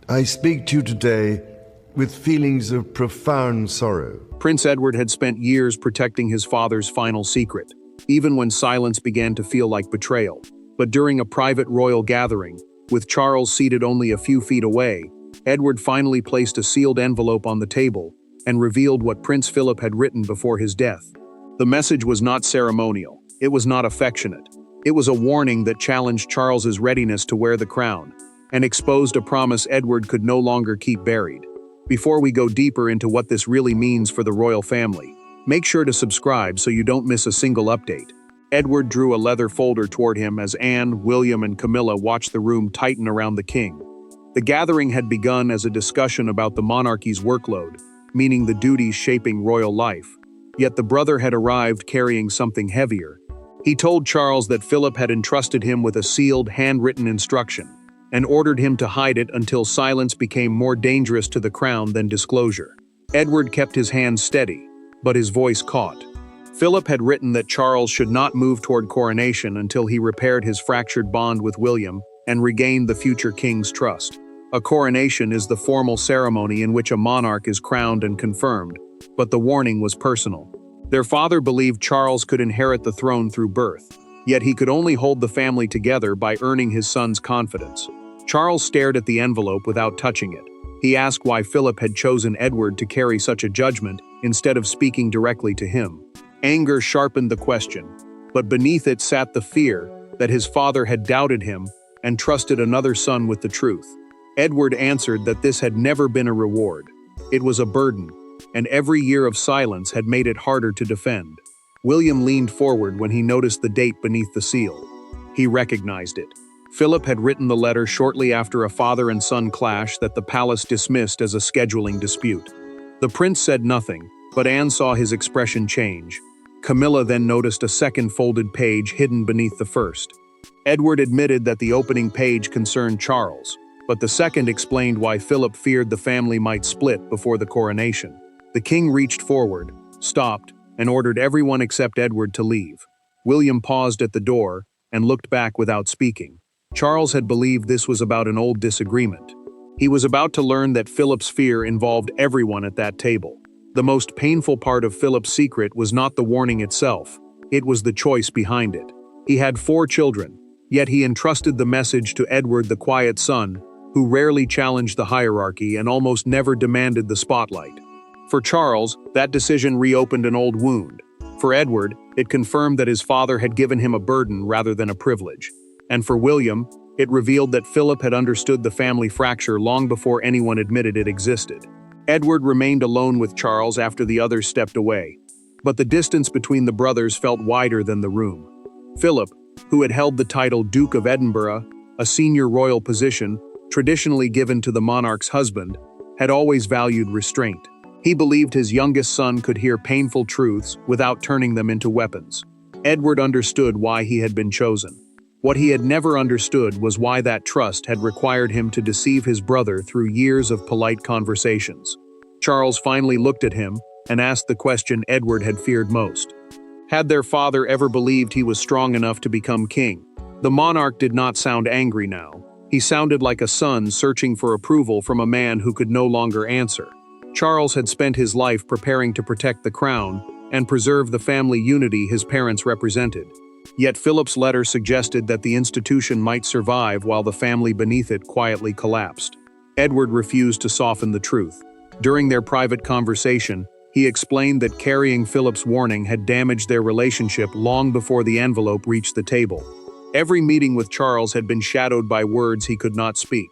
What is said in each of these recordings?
I speak to you today with feelings of profound sorrow. Prince Edward had spent years protecting his father's final secret, even when silence began to feel like betrayal. But during a private royal gathering, with Charles seated only a few feet away, Edward finally placed a sealed envelope on the table and revealed what Prince Philip had written before his death. The message was not ceremonial. It was not affectionate. It was a warning that challenged Charles's readiness to wear the crown and exposed a promise Edward could no longer keep buried. Before we go deeper into what this really means for the royal family, make sure to subscribe so you don't miss a single update. Edward drew a leather folder toward him as Anne, William, and Camilla watched the room tighten around the king. The gathering had begun as a discussion about the monarchy's workload, meaning the duties shaping royal life. Yet the brother had arrived carrying something heavier. He told Charles that Philip had entrusted him with a sealed, handwritten instruction, and ordered him to hide it until silence became more dangerous to the crown than disclosure. Edward kept his hands steady, but his voice caught. Philip had written that Charles should not move toward coronation until he repaired his fractured bond with William and regained the future king's trust. A coronation is the formal ceremony in which a monarch is crowned and confirmed, but the warning was personal. Their father believed Charles could inherit the throne through birth, yet he could only hold the family together by earning his son's confidence. Charles stared at the envelope without touching it. He asked why Philip had chosen Edward to carry such a judgment instead of speaking directly to him. Anger sharpened the question, but beneath it sat the fear that his father had doubted him and trusted another son with the truth. Edward answered that this had never been a reward. It was a burden, and every year of silence had made it harder to defend. William leaned forward when he noticed the date beneath the seal. He recognized it. Philip had written the letter shortly after a father and son clash that the palace dismissed as a scheduling dispute. The prince said nothing, but Anne saw his expression change. Camilla then noticed a second folded page hidden beneath the first. Edward admitted that the opening page concerned Charles, but the second explained why Philip feared the family might split before the coronation. The king reached forward, stopped, and ordered everyone except Edward to leave. William paused at the door and looked back without speaking. Charles had believed this was about an old disagreement. He was about to learn that Philip's fear involved everyone at that table. The most painful part of Philip's secret was not the warning itself, it was the choice behind it. He had 4 children, yet he entrusted the message to Edward, the quiet son, who rarely challenged the hierarchy and almost never demanded the spotlight. For Charles, that decision reopened an old wound. For Edward, it confirmed that his father had given him a burden rather than a privilege. And for William, it revealed that Philip had understood the family fracture long before anyone admitted it existed. Edward remained alone with Charles after the others stepped away, but the distance between the brothers felt wider than the room. Philip, who had held the title Duke of Edinburgh, a senior royal position traditionally given to the monarch's husband, had always valued restraint. He believed his youngest son could hear painful truths without turning them into weapons. Edward understood why he had been chosen. What he had never understood was why that trust had required him to deceive his brother through years of polite conversations. Charles finally looked at him and asked the question Edward had feared most. Had their father ever believed he was strong enough to become king? The monarch did not sound angry now. He sounded like a son searching for approval from a man who could no longer answer. Charles had spent his life preparing to protect the crown and preserve the family unity his parents represented. Yet Philip's letter suggested that the institution might survive while the family beneath it quietly collapsed. Edward refused to soften the truth. During their private conversation, he explained that carrying Philip's warning had damaged their relationship long before the envelope reached the table. Every meeting with Charles had been shadowed by words he could not speak.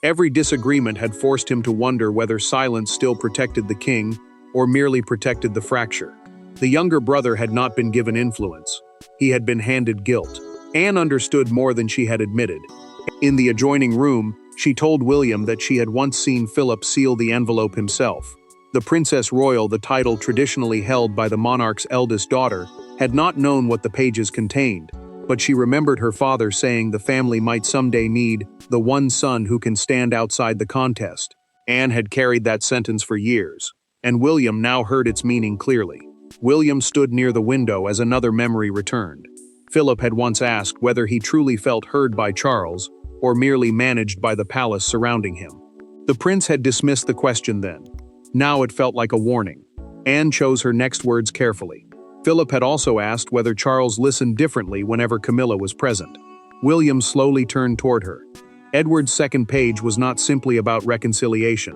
Every disagreement had forced him to wonder whether silence still protected the king or merely protected the fracture. The younger brother had not been given influence. He had been handed guilt. Anne understood more than she had admitted. In the adjoining room, she told William that she had once seen Philip seal the envelope himself. The Princess Royal, the title traditionally held by the monarch's eldest daughter, had not known what the pages contained, but she remembered her father saying the family might someday need the one son who can stand outside the contest. Anne had carried that sentence for years, and William now heard its meaning clearly. William stood near the window as another memory returned. Philip had once asked whether he truly felt heard by Charles, or merely managed by the palace surrounding him. The prince had dismissed the question then. Now it felt like a warning. Anne chose her next words carefully. Philip had also asked whether Charles listened differently whenever Camilla was present. William slowly turned toward her. Edward's second page was not simply about reconciliation.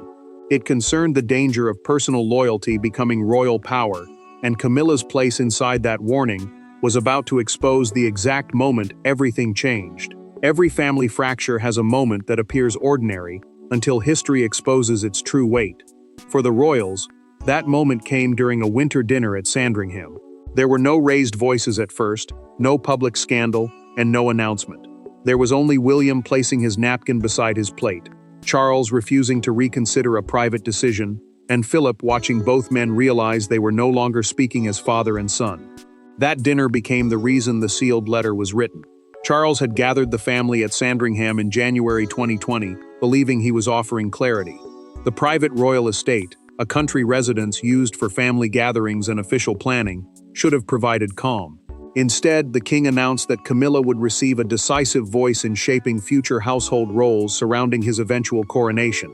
It concerned the danger of personal loyalty becoming royal power, and Camilla's place inside that warning was about to expose the exact moment everything changed. Every family fracture has a moment that appears ordinary until history exposes its true weight. For the royals, that moment came during a winter dinner at Sandringham. There were no raised voices at first, no public scandal, and no announcement. There was only William placing his napkin beside his plate, Charles refusing to reconsider a private decision, and Philip watching both men realize they were no longer speaking as father and son. That dinner became the reason the sealed letter was written. Charles had gathered the family at Sandringham in January 2020, believing he was offering clarity. The private royal estate, a country residence used for family gatherings and official planning, should have provided calm. Instead, the king announced that Camilla would receive a decisive voice in shaping future household roles surrounding his eventual coronation.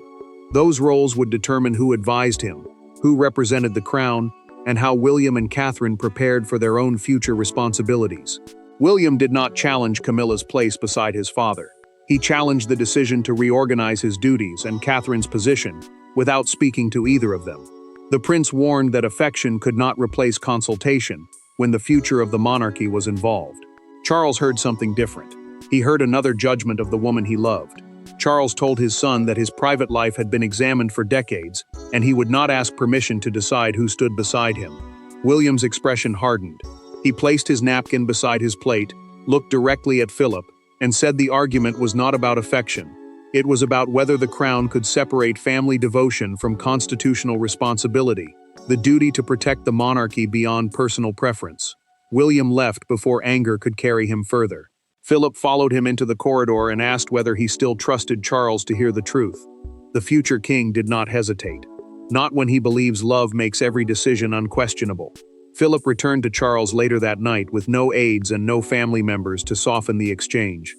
Those roles would determine who advised him, who represented the crown, and how William and Catherine prepared for their own future responsibilities. William did not challenge Camilla's place beside his father. He challenged the decision to reorganize his duties and Catherine's position without speaking to either of them. The prince warned that affection could not replace consultation when the future of the monarchy was involved. Charles heard something different. He heard another judgment of the woman he loved. Charles told his son that his private life had been examined for decades, and he would not ask permission to decide who stood beside him. William's expression hardened. He placed his napkin beside his plate, looked directly at Philip, and said the argument was not about affection. It was about whether the crown could separate family devotion from constitutional responsibility, the duty to protect the monarchy beyond personal preference. William left before anger could carry him further. Philip followed him into the corridor and asked whether he still trusted Charles to hear the truth. The future king did not hesitate. Not when he believes love makes every decision unquestionable. Philip returned to Charles later that night with no aides and no family members to soften the exchange.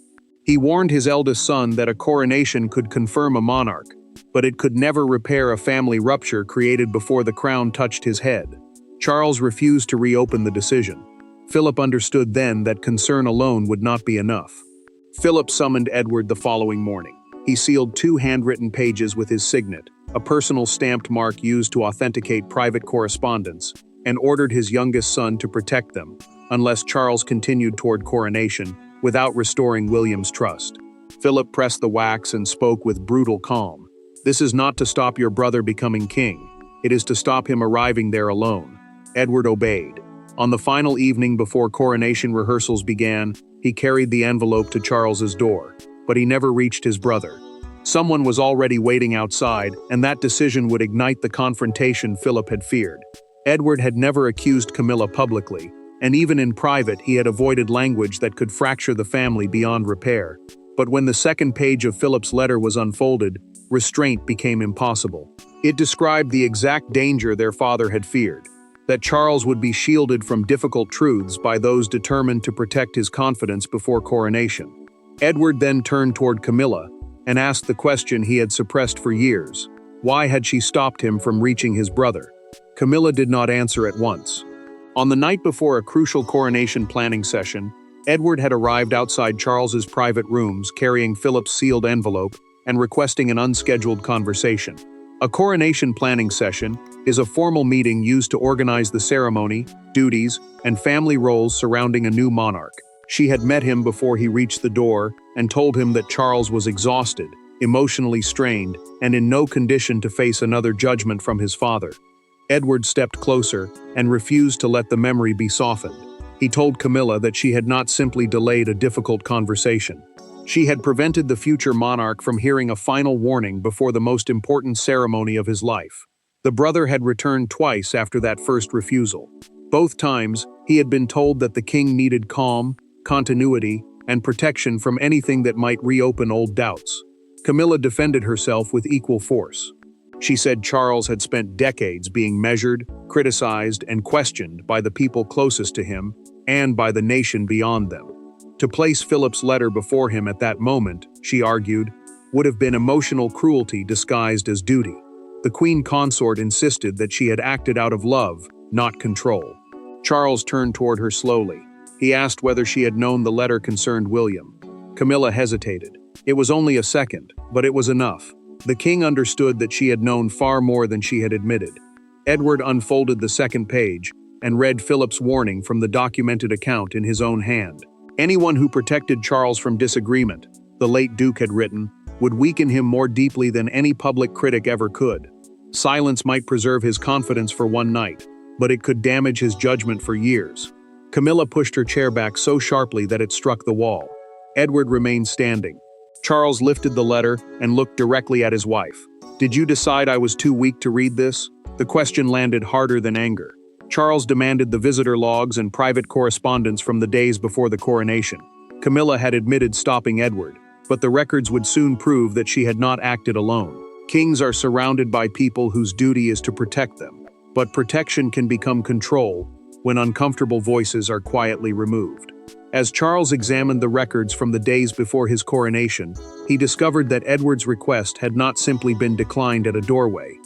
He warned his eldest son that a coronation could confirm a monarch, but it could never repair a family rupture created before the crown touched his head. Charles refused to reopen the decision. Philip understood then that concern alone would not be enough. Philip summoned Edward the following morning. He sealed 2 handwritten pages with his signet, a personal stamped mark used to authenticate private correspondence, and ordered his youngest son to protect them, unless Charles continued toward coronation, without restoring William's trust. Philip pressed the wax and spoke with brutal calm. "This is not to stop your brother becoming king. It is to stop him arriving there alone." Edward obeyed. On the final evening before coronation rehearsals began, he carried the envelope to Charles's door, but he never reached his brother. Someone was already waiting outside, and that decision would ignite the confrontation Philip had feared. Edward had never accused Camilla publicly, and even in private he had avoided language that could fracture the family beyond repair. But when the second page of Philip's letter was unfolded, restraint became impossible. It described the exact danger their father had feared, that Charles would be shielded from difficult truths by those determined to protect his confidence before coronation. Edward then turned toward Camilla and asked the question he had suppressed for years. Why had she stopped him from reaching his brother? Camilla did not answer at once. On the night before a crucial coronation planning session, Edward had arrived outside Charles's private rooms carrying Philip's sealed envelope and requesting an unscheduled conversation. A coronation planning session is a formal meeting used to organize the ceremony, duties, and family roles surrounding a new monarch. She had met him before he reached the door and told him that Charles was exhausted, emotionally strained, and in no condition to face another judgment from his father. Edward stepped closer and refused to let the memory be softened. He told Camilla that she had not simply delayed a difficult conversation. She had prevented the future monarch from hearing a final warning before the most important ceremony of his life. The brother had returned twice after that first refusal. Both times, he had been told that the king needed calm, continuity, and protection from anything that might reopen old doubts. Camilla defended herself with equal force. She said Charles had spent decades being measured, criticized, and questioned by the people closest to him and by the nation beyond them. To place Philip's letter before him at that moment, she argued, would have been emotional cruelty disguised as duty. The queen consort insisted that she had acted out of love, not control. Charles turned toward her slowly. He asked whether she had known the letter concerned William. Camilla hesitated. It was only a second, but it was enough. The king understood that she had known far more than she had admitted. Edward unfolded the second page and read Philip's warning from the documented account in his own hand. Anyone who protected Charles from disagreement, the late Duke had written, would weaken him more deeply than any public critic ever could. Silence might preserve his confidence for one night, but it could damage his judgment for years. Camilla pushed her chair back so sharply that it struck the wall. Edward remained standing. Charles lifted the letter and looked directly at his wife. "Did you decide I was too weak to read this?" The question landed harder than anger. Charles demanded the visitor logs and private correspondence from the days before the coronation. Camilla had admitted stopping Edward, but the records would soon prove that she had not acted alone. Kings are surrounded by people whose duty is to protect them, but protection can become control when uncomfortable voices are quietly removed. As Charles examined the records from the days before his coronation, he discovered that Edward's request had not simply been declined at a doorway.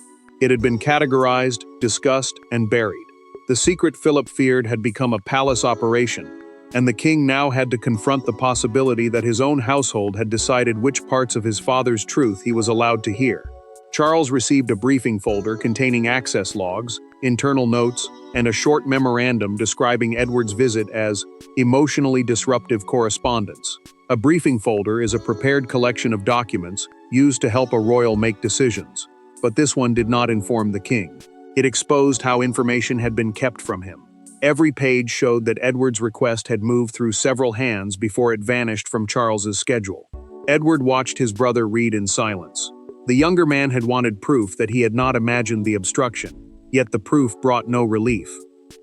It had been categorized, discussed, and buried. The secret Philip feared had become a palace operation, and the king now had to confront the possibility that his own household had decided which parts of his father's truth he was allowed to hear. Charles received a briefing folder containing access logs, internal notes, and a short memorandum describing Edward's visit as emotionally disruptive correspondence. A briefing folder is a prepared collection of documents used to help a royal make decisions, but this one did not inform the king. It exposed how information had been kept from him. Every page showed that Edward's request had moved through several hands before it vanished from Charles's schedule. Edward watched his brother read in silence. The younger man had wanted proof that he had not imagined the obstruction, yet the proof brought no relief.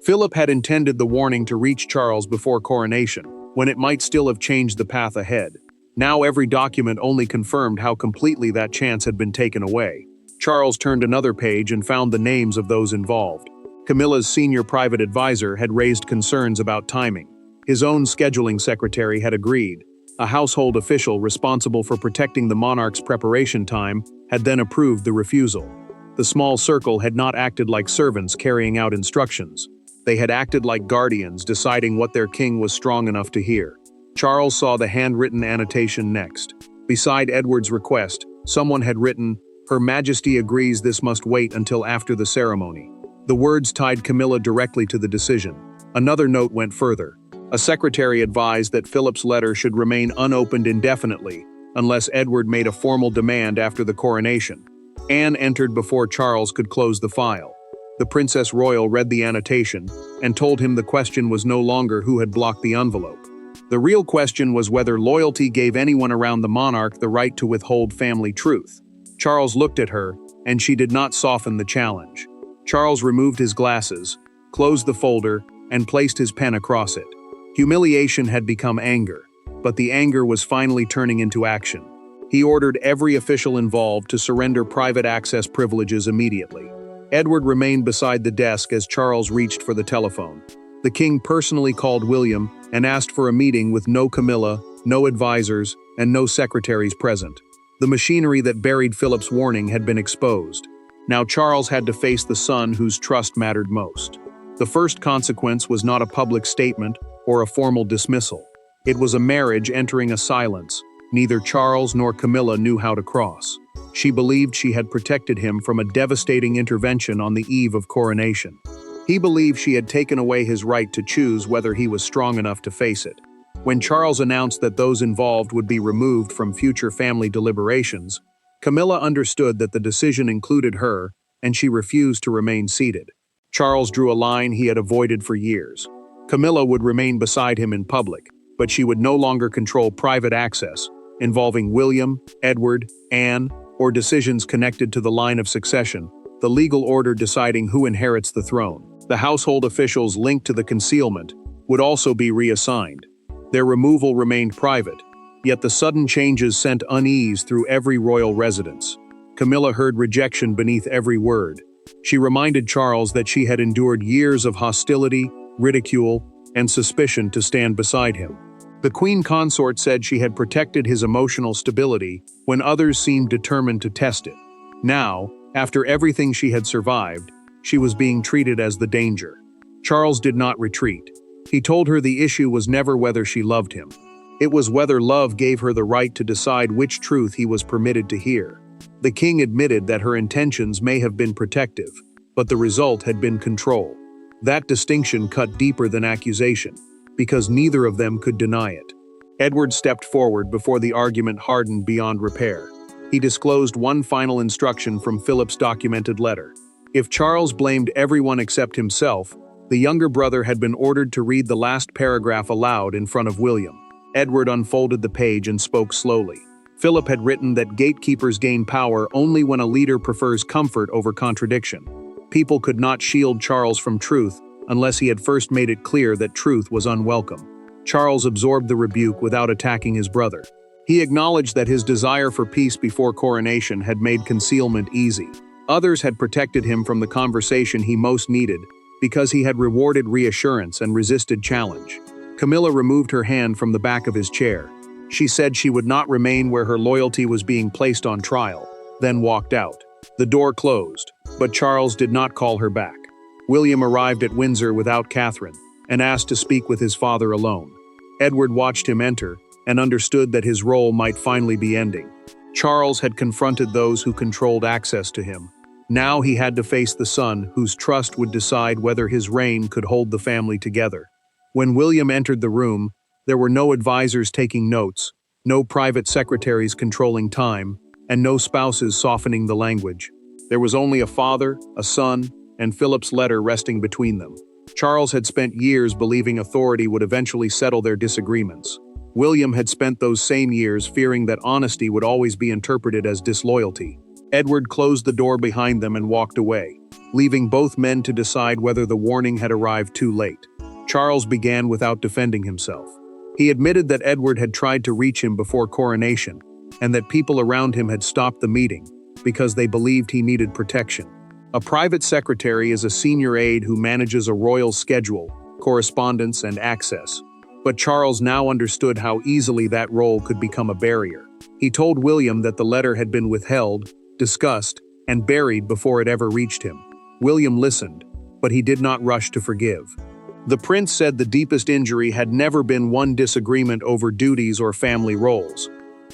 Philip had intended the warning to reach Charles before coronation, when it might still have changed the path ahead. Now every document only confirmed how completely that chance had been taken away. Charles turned another page and found the names of those involved. Camilla's senior private advisor had raised concerns about timing. His own scheduling secretary had agreed. A household official responsible for protecting the monarch's preparation time had then approved the refusal. The small circle had not acted like servants carrying out instructions. They had acted like guardians deciding what their king was strong enough to hear. Charles saw the handwritten annotation next. Beside Edward's request, someone had written, "Her Majesty agrees this must wait until after the ceremony." The words tied Camilla directly to the decision. Another note went further. A secretary advised that Philip's letter should remain unopened indefinitely, unless Edward made a formal demand after the coronation. Anne entered before Charles could close the file. The Princess Royal read the annotation and told him the question was no longer who had blocked the envelope. The real question was whether loyalty gave anyone around the monarch the right to withhold family truth. Charles looked at her, and she did not soften the challenge. Charles removed his glasses, closed the folder, and placed his pen across it. Humiliation had become anger, but the anger was finally turning into action. He ordered every official involved to surrender private access privileges immediately. Edward remained beside the desk as Charles reached for the telephone. The king personally called William and asked for a meeting with no Camilla, no advisors, and no secretaries present. The machinery that buried Philip's warning had been exposed. Now Charles had to face the son whose trust mattered most. The first consequence was not a public statement or a formal dismissal. It was a marriage entering a silence neither Charles nor Camilla knew how to cross. She believed she had protected him from a devastating intervention on the eve of coronation. He believed she had taken away his right to choose whether he was strong enough to face it. When Charles announced that those involved would be removed from future family deliberations, Camilla understood that the decision included her, and she refused to remain seated. Charles drew a line he had avoided for years. Camilla would remain beside him in public, but she would no longer control private access, involving William, Edward, Anne, or decisions connected to the line of succession, the legal order deciding who inherits the throne. The household officials linked to the concealment would also be reassigned. Their removal remained private, yet the sudden changes sent unease through every royal residence. Camilla heard rejection beneath every word. She reminded Charles that she had endured years of hostility, ridicule, and suspicion to stand beside him. The queen consort said she had protected his emotional stability when others seemed determined to test it. Now, after everything she had survived, she was being treated as the danger. Charles did not retreat. He told her the issue was never whether she loved him. It was whether love gave her the right to decide which truth he was permitted to hear. The king admitted that her intentions may have been protective, but the result had been control. That distinction cut deeper than accusation, because neither of them could deny it. Edward stepped forward before the argument hardened beyond repair. He disclosed one final instruction from Philip's documented letter. If Charles blamed everyone except himself, the younger brother had been ordered to read the last paragraph aloud in front of William. Edward unfolded the page and spoke slowly. Philip had written that gatekeepers gain power only when a leader prefers comfort over contradiction. People could not shield Charles from truth unless he had first made it clear that truth was unwelcome. Charles absorbed the rebuke without attacking his brother. He acknowledged that his desire for peace before coronation had made concealment easy. Others had protected him from the conversation he most needed because he had rewarded reassurance and resisted challenge. Camilla removed her hand from the back of his chair. She said she would not remain where her loyalty was being placed on trial, then walked out. The door closed, but Charles did not call her back. William arrived at Windsor without Catherine and asked to speak with his father alone. Edward watched him enter and understood that his role might finally be ending. Charles had confronted those who controlled access to him. Now he had to face the son whose trust would decide whether his reign could hold the family together. When William entered the room, there were no advisors taking notes, no private secretaries controlling time, and no spouses softening the language. There was only a father, a son, and Philip's letter resting between them. Charles had spent years believing authority would eventually settle their disagreements. William had spent those same years fearing that honesty would always be interpreted as disloyalty. Edward closed the door behind them and walked away, leaving both men to decide whether the warning had arrived too late. Charles began without defending himself. He admitted that Edward had tried to reach him before coronation, and that people around him had stopped the meeting because they believed he needed protection. A private secretary is a senior aide who manages a royal schedule, correspondence, and access. But Charles now understood how easily that role could become a barrier. He told William that the letter had been withheld, discussed, and buried before it ever reached him. William listened, but he did not rush to forgive. The prince said the deepest injury had never been one disagreement over duties or family roles.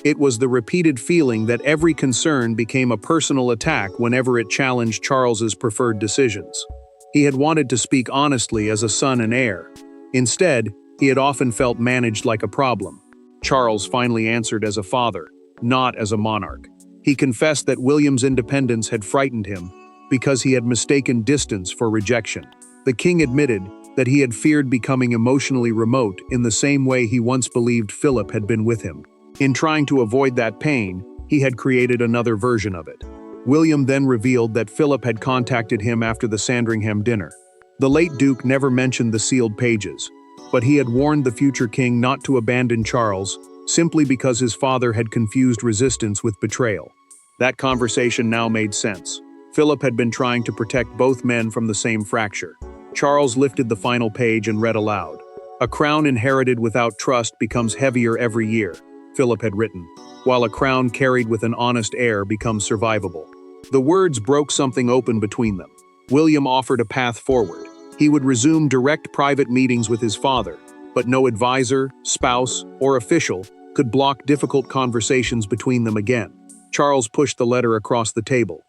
It was the repeated feeling that every concern became a personal attack whenever it challenged Charles's preferred decisions. He had wanted to speak honestly as a son and heir. Instead, he had often felt managed like a problem. Charles finally answered as a father, not as a monarch. He confessed that William's independence had frightened him because he had mistaken distance for rejection. The king admitted that he had feared becoming emotionally remote in the same way he once believed Philip had been with him. In trying to avoid that pain, he had created another version of it. William then revealed that Philip had contacted him after the Sandringham dinner. The late Duke never mentioned the sealed pages, but he had warned the future king not to abandon Charles simply because his father had confused resistance with betrayal. That conversation now made sense. Philip had been trying to protect both men from the same fracture. Charles lifted the final page and read aloud. "A crown inherited without trust becomes heavier every year," Philip had written, "while a crown carried with an honest heir becomes survivable." The words broke something open between them. William offered a path forward. He would resume direct private meetings with his father, but no advisor, spouse, or official could block difficult conversations between them again. Charles pushed the letter across the table.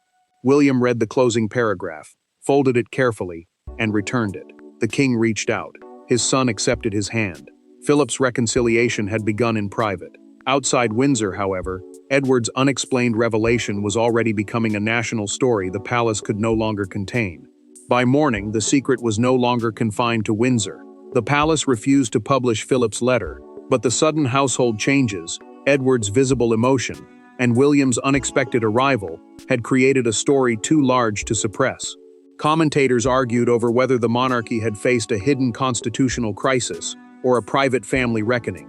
William read the closing paragraph, folded it carefully, and returned it. The king reached out. His son accepted his hand. Philip's reconciliation had begun in private. Outside Windsor, however, Edward's unexplained revelation was already becoming a national story the palace could no longer contain. By morning, the secret was no longer confined to Windsor. The palace refused to publish Philip's letter, but the sudden household changes, Edward's visible emotion, and William's unexpected arrival had created a story too large to suppress. Commentators argued over whether the monarchy had faced a hidden constitutional crisis or a private family reckoning.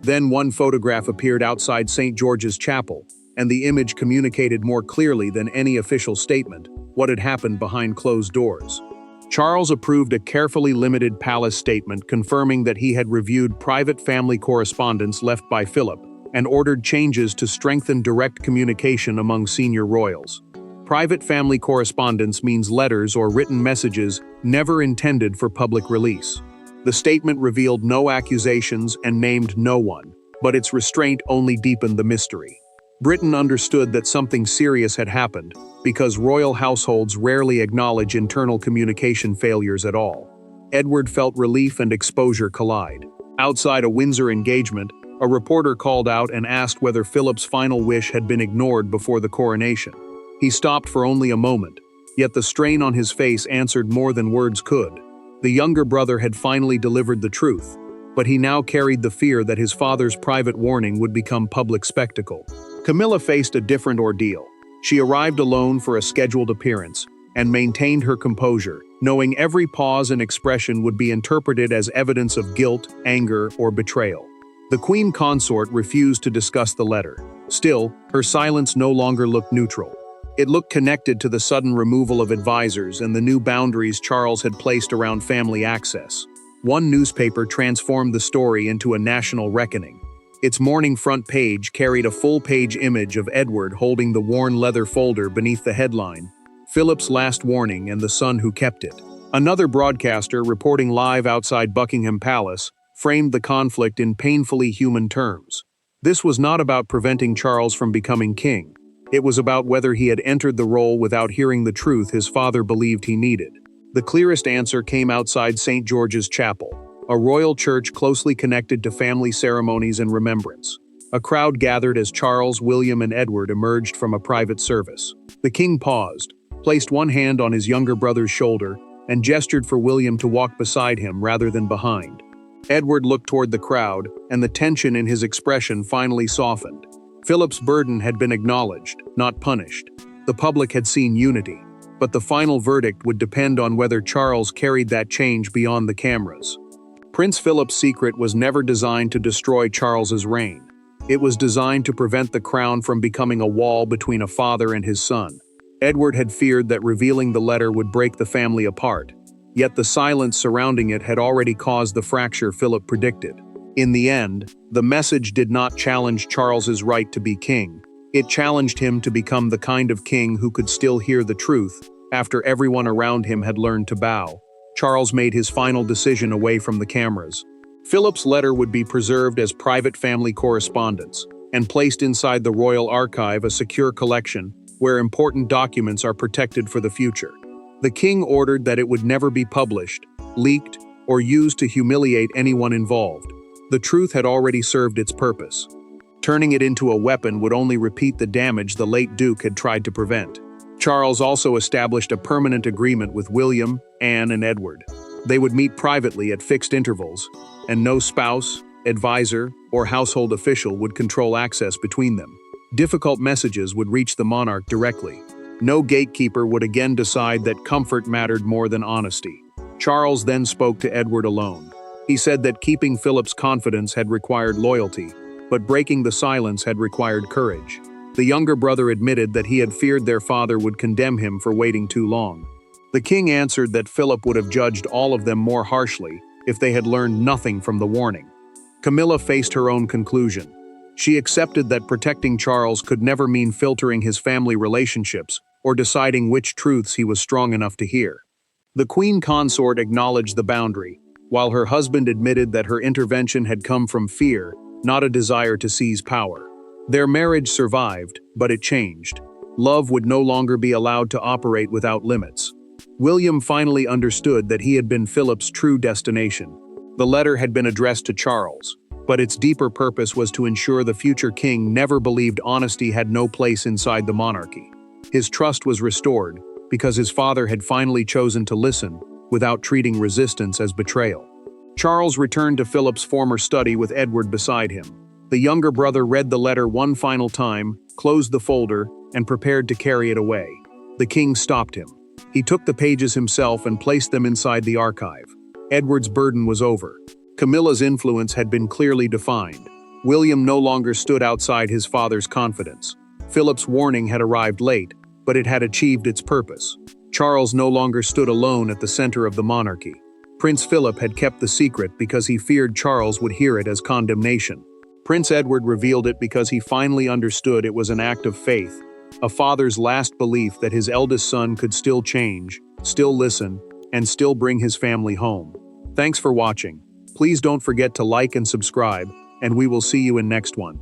Then one photograph appeared outside St. George's Chapel, and the image communicated more clearly than any official statement what had happened behind closed doors. Charles approved a carefully limited palace statement confirming that he had reviewed private family correspondence left by Philip and ordered changes to strengthen direct communication among senior royals. Private family correspondence means letters or written messages never intended for public release. The statement revealed no accusations and named no one, but its restraint only deepened the mystery. Britain understood that something serious had happened because royal households rarely acknowledge internal communication failures at all. Edward felt relief and exposure collide. Outside a Windsor engagement, a reporter called out and asked whether Philip's final wish had been ignored before the coronation. He stopped for only a moment, yet the strain on his face answered more than words could. The younger brother had finally delivered the truth, but he now carried the fear that his father's private warning would become public spectacle. Camilla faced a different ordeal. She arrived alone for a scheduled appearance and maintained her composure, knowing every pause and expression would be interpreted as evidence of guilt, anger, or betrayal. The queen consort refused to discuss the letter. Still, her silence no longer looked neutral. It looked connected to the sudden removal of advisors and the new boundaries Charles had placed around family access. One newspaper transformed the story into a national reckoning. Its morning front page carried a full-page image of Edward holding the worn leather folder beneath the headline, "Philip's Last Warning and the Son Who Kept It." Another broadcaster, reporting live outside Buckingham Palace, framed the conflict in painfully human terms. This was not about preventing Charles from becoming king. It was about whether he had entered the role without hearing the truth his father believed he needed. The clearest answer came outside St. George's Chapel, a royal church closely connected to family ceremonies and remembrance. A crowd gathered as Charles, William, and Edward emerged from a private service. The king paused, placed one hand on his younger brother's shoulder, and gestured for William to walk beside him rather than behind. Edward looked toward the crowd, and the tension in his expression finally softened. Philip's burden had been acknowledged, not punished. The public had seen unity, but the final verdict would depend on whether Charles carried that change beyond the cameras. Prince Philip's secret was never designed to destroy Charles's reign. It was designed to prevent the crown from becoming a wall between a father and his son. Edward had feared that revealing the letter would break the family apart, yet the silence surrounding it had already caused the fracture Philip predicted. In the end, the message did not challenge Charles's right to be king. It challenged him to become the kind of king who could still hear the truth after everyone around him had learned to bow. Charles made his final decision away from the cameras. Philip's letter would be preserved as private family correspondence and placed inside the royal archive, a secure collection where important documents are protected for the future. The king ordered that it would never be published, leaked, or used to humiliate anyone involved. The truth had already served its purpose. Turning it into a weapon would only repeat the damage the late Duke had tried to prevent. Charles also established a permanent agreement with William, Anne, and Edward. They would meet privately at fixed intervals, and no spouse, advisor, or household official would control access between them. Difficult messages would reach the monarch directly. No gatekeeper would again decide that comfort mattered more than honesty. Charles then spoke to Edward alone. He said that keeping Philip's confidence had required loyalty, but breaking the silence had required courage. The younger brother admitted that he had feared their father would condemn him for waiting too long. The king answered that Philip would have judged all of them more harshly if they had learned nothing from the warning. Camilla faced her own conclusion. She accepted that protecting Charles could never mean filtering his family relationships or deciding which truths he was strong enough to hear. The queen consort acknowledged the boundary, while her husband admitted that her intervention had come from fear, not a desire to seize power. Their marriage survived, but it changed. Love would no longer be allowed to operate without limits. William finally understood that he had been Philip's true destination. The letter had been addressed to Charles, but its deeper purpose was to ensure the future king never believed honesty had no place inside the monarchy. His trust was restored because his father had finally chosen to listen without treating resistance as betrayal. Charles returned to Philip's former study with Edward beside him. The younger brother read the letter one final time, closed the folder, and prepared to carry it away. The king stopped him. He took the pages himself and placed them inside the archive. Edward's burden was over. Camilla's influence had been clearly defined. William no longer stood outside his father's confidence. Philip's warning had arrived late, but it had achieved its purpose. Charles no longer stood alone at the center of the monarchy. Prince Philip had kept the secret because he feared Charles would hear it as condemnation. Prince Edward revealed it because he finally understood it was an act of faith, a father's last belief that his eldest son could still change, still listen, and still bring his family home. Thanks for watching. Please don't forget to like and subscribe, and we will see you in next one.